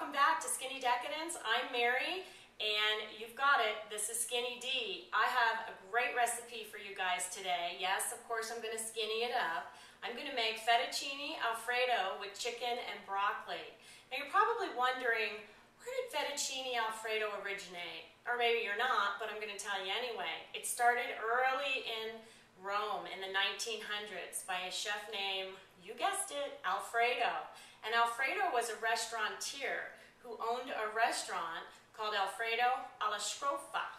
welcome back to Skinny Decadence. I'm Mary, and you've got it, this is Skinny D. I have a great recipe for you guys today. Yes, of course I'm going to skinny it up. I'm going to make fettuccine Alfredo with chicken and broccoli. Now you're probably wondering, where did fettuccine Alfredo originate? Or maybe you're not, but I'm going to tell you anyway. It started early in Rome in the 1900s by a chef named, you guessed it, Alfredo. And Alfredo was a restaurateur who owned a restaurant called Alfredo alla Scrofa.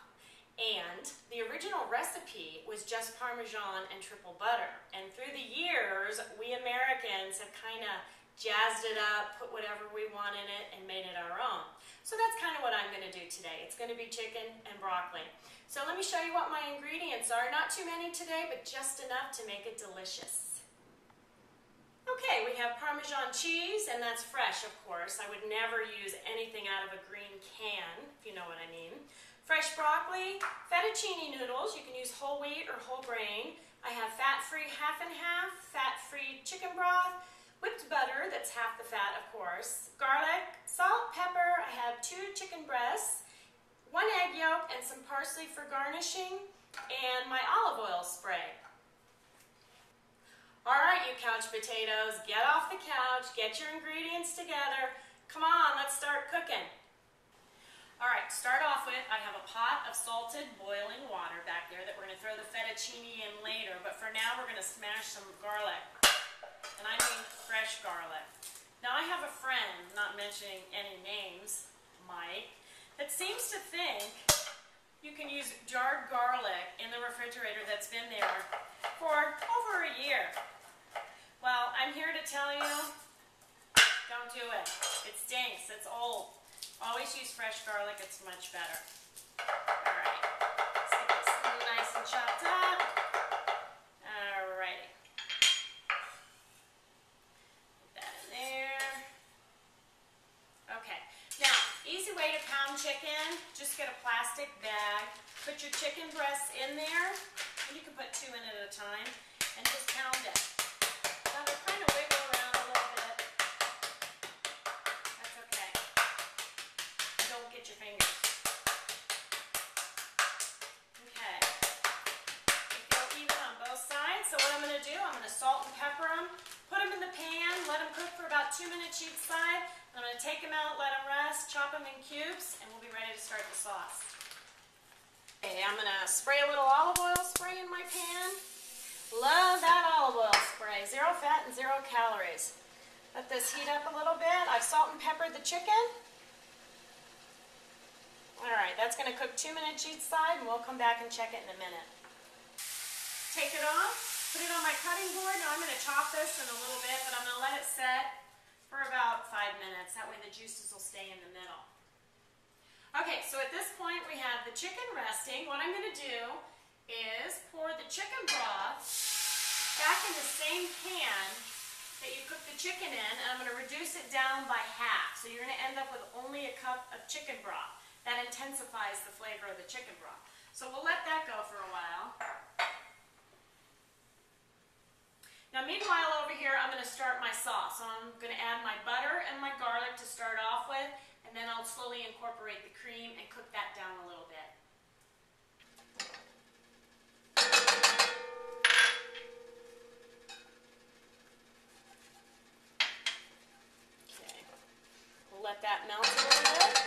And the original recipe was just Parmesan and triple butter. And through the years, we Americans have kind of jazzed it up, put whatever we want in it, and made it our own. So that's kind of what I'm going to do today. It's going to be chicken and broccoli. So let me show you what my ingredients are. Not too many today, but just enough to make it delicious. Okay, we have Parmesan cheese, and that's fresh, of course. I would never use anything out of a green can, if you know what I mean. Fresh broccoli, fettuccine noodles. You can use whole wheat or whole grain. I have fat-free half and half, fat-free chicken broth, whipped butter, that's half the fat, of course, garlic, salt, pepper. I have 2 chicken breasts, 1 egg yolk, and some parsley for garnishing, and my olive oil spray. All right, you couch potatoes, get off the couch, get your ingredients together. Come on, let's start cooking. All right, to start off with, I have a pot of salted boiling water back there that we're going to throw the fettuccine in later, but for now we're going to smash some garlic, and I mean fresh garlic. Now I have a friend, not mentioning any names, Mike, that seems to think you can use jarred garlic in the refrigerator that's been there for over a year. Well, I'm here to tell you, don't do it. It stinks. It's old. Always use fresh garlic. It's much better. All right. Let's get this nice and chopped up. All righty. Put that in there. Okay. Now, easy way to pound chicken. Just get a plastic bag. Put your chicken breasts in there. And you can put 2 in at a time. And just pound it. Now they kind of wiggle around a little bit. That's okay. Don't get your fingers. Okay. They go even on both sides. So what I'm going to do, I'm going to salt and pepper them, put them in the pan, let them cook for about 2 minutes each side. I'm going to take them out, let them rest, chop them in cubes, and we'll be ready to start the sauce. Okay, I'm going to spray a little olive oil spray in my pan. Love that olive oil spray. 0 fat and 0 calories. Let this heat up a little bit. I've salt and peppered the chicken. Alright, that's going to cook 2 minutes each side, and we'll come back and check it in a minute. Take it off, put it on my cutting board. Now I'm going to chop this in a little bit, but I'm going to let it set for about 5 minutes. That way the juices will stay in the middle. Okay, so at this point we have the chicken resting. What I'm going to do is pour the chicken broth back in the same pan that you cooked the chicken in, and I'm going to reduce it down by half. So you're going to end up with only a cup of chicken broth. That intensifies the flavor of the chicken broth. So we'll let that go for a while. Now meanwhile over here, I'm going to start my sauce. So I'm going to add my butter and my garlic to start off with, and then I'll slowly incorporate the cream and cook that down a little bit. Okay, we'll let that melt a little bit,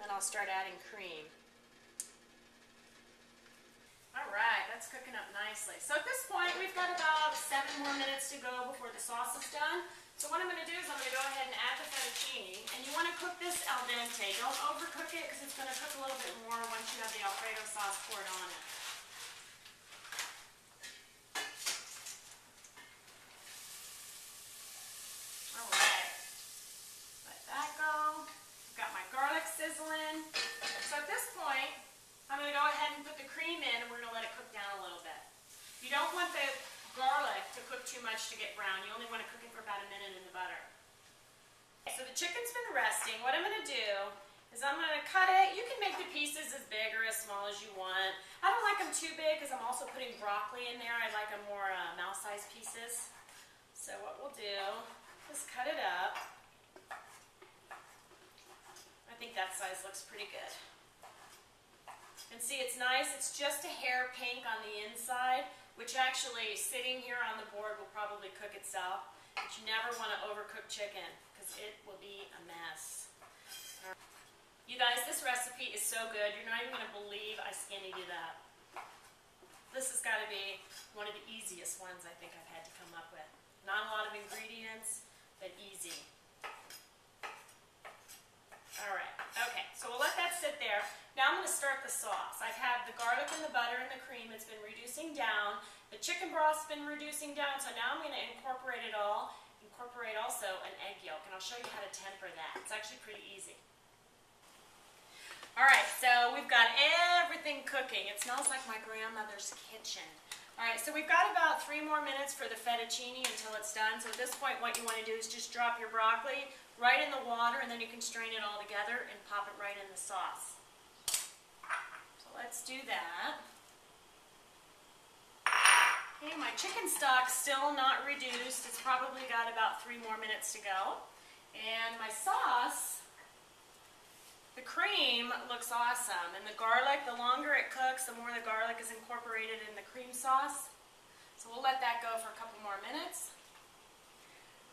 then I'll start adding cream. Alright, that's cooking up nicely. So at this point, we've got about 7 more minutes to go before the sauce is done. So what I'm going to do is I'm going to go ahead and add the fettuccine, and you want to cook this al dente. Don't overcook it because it's going to cook a little bit more once you have the Alfredo sauce poured on it. Alright, let that go. I've got my garlic sizzling. So at this point, I'm going to go ahead and put the cream in, and we're going to let it cook down a little bit. You don't want the garlic to cook too much to get brown. You only want to cook it for about a minute in the butter. So the chicken's been resting. What I'm going to do is I'm going to cut it. You can make the pieces as big or as small as you want. I don't like them too big because I'm also putting broccoli in there. I like them more mouse-sized pieces. So what we'll do is cut it up. says looks pretty good. And see, it's nice. It's just a hair pink on the inside, which actually sitting here on the board will probably cook itself. But you never want to overcook chicken because it will be a mess. You guys, this recipe is so good. You're not even going to believe I skinnied it up. This has got to be one of the easiest ones I think I've had to come up with. Not a lot of ingredients, but easy. All right, okay, so we'll let that sit there. Now I'm going to start the sauce. I've had the garlic and the butter and the cream. It's been reducing down. The chicken broth's been reducing down, so now I'm going to incorporate it all. Incorporate also an egg yolk, and I'll show you how to temper that. It's actually pretty easy. All right, so we've got everything cooking. It smells like my grandmother's kitchen. All right, so we've got about 3 more minutes for the fettuccine until it's done. So at this point, what you want to do is just drop your broccoli right in the water, and then you can strain it all together and pop it right in the sauce. So let's do that. Okay, my chicken stock's still not reduced. It's probably got about 3 more minutes to go. And my sauce, the cream looks awesome, and the garlic, the longer it cooks, the more the garlic is incorporated in the cream sauce. So we'll let that go for a couple more minutes.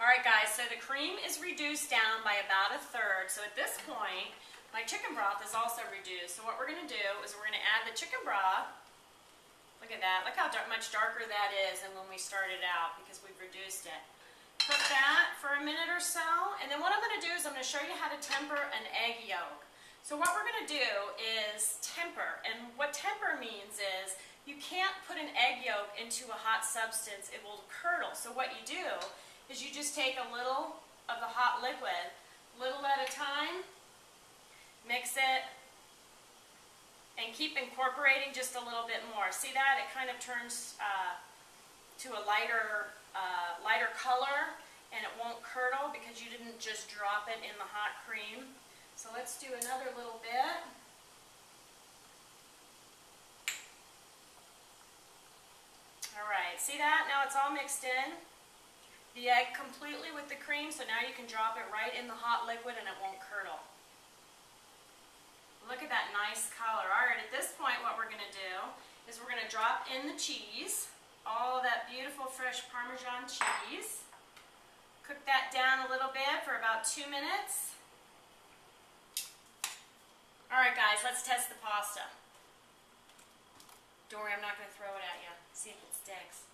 All right, guys, so the cream is reduced down by about 1/3. So at this point, my chicken broth is also reduced. So what we're going to do is we're going to add the chicken broth. Look at that. Look how much darker that is than when we started out because we've reduced it. Cook that for a minute or so, and then what I'm going to do is I'm going to show you how to temper an egg yolk. So what we're going to do is temper, and what temper means is you can't put an egg yolk into a hot substance. It will curdle. So what you do is you just take a little of the hot liquid, little at a time, mix it, and keep incorporating just a little bit more. See that? It kind of turns to a lighter color, and it won't curdle because you didn't just drop it in the hot cream. So let's do another little bit. All right, see that? Now it's all mixed in. The egg completely with the cream, so now you can drop it right in the hot liquid and it won't curdle. Look at that nice color. All right, at this point what we're going to do is we're going to drop in the cheese, all of that beautiful fresh Parmesan cheese. Cook that down a little bit for about 2 minutes. All right, guys, let's test the pasta. Don't worry, I'm not going to throw it at you. See if it sticks.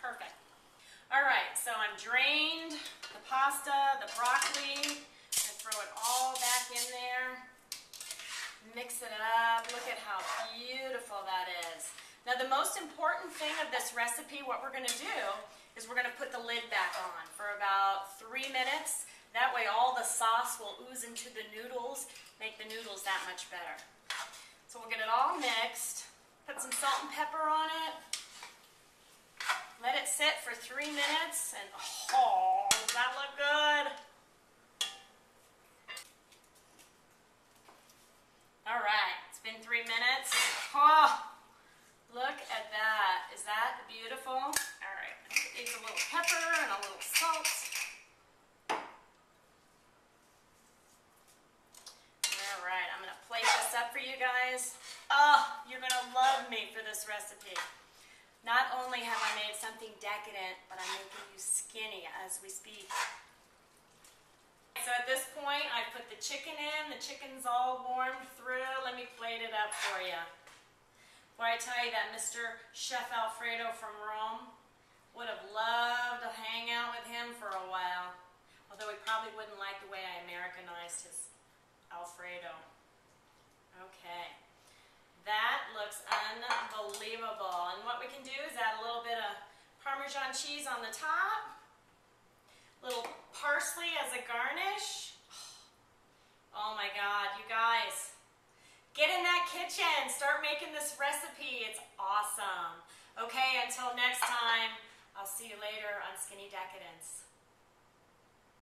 Perfect. All right, so I've drained the pasta, the broccoli, and throw it all back in there. Mix it up. Look at how beautiful that is. Now the most important thing of this recipe, what we're going to do, is we're going to put the lid back on for about 3 minutes. That way all the sauce will ooze into the noodles, make the noodles that much better. So we'll get it all mixed, put some salt and pepper on it, let it sit for 3 minutes, and oh, does that look good? All right, it's been 3 minutes. Oh! Look at that. Is that beautiful? All right, it's a little pepper and a little salt. All right, I'm going to plate this up for you guys. Oh, you're going to love me for this recipe. Not only have I made something decadent, but I'm making you skinny as we speak. So at this point, I put the chicken in. The chicken's all warmed through. Let me plate it up for you. Boy, I tell you that Mr. Chef Alfredo from Rome would have loved to hang out with him for a while. Although he probably wouldn't like the way I Americanized his Alfredo. Okay. That looks unbelievable. And what we can do is add a little bit of Parmesan cheese on the top. Little parsley as a garnish. Oh my God, you guys. Get in that kitchen. Start making this recipe. It's awesome. Okay, until next time, I'll see you later on Skinny Decadence.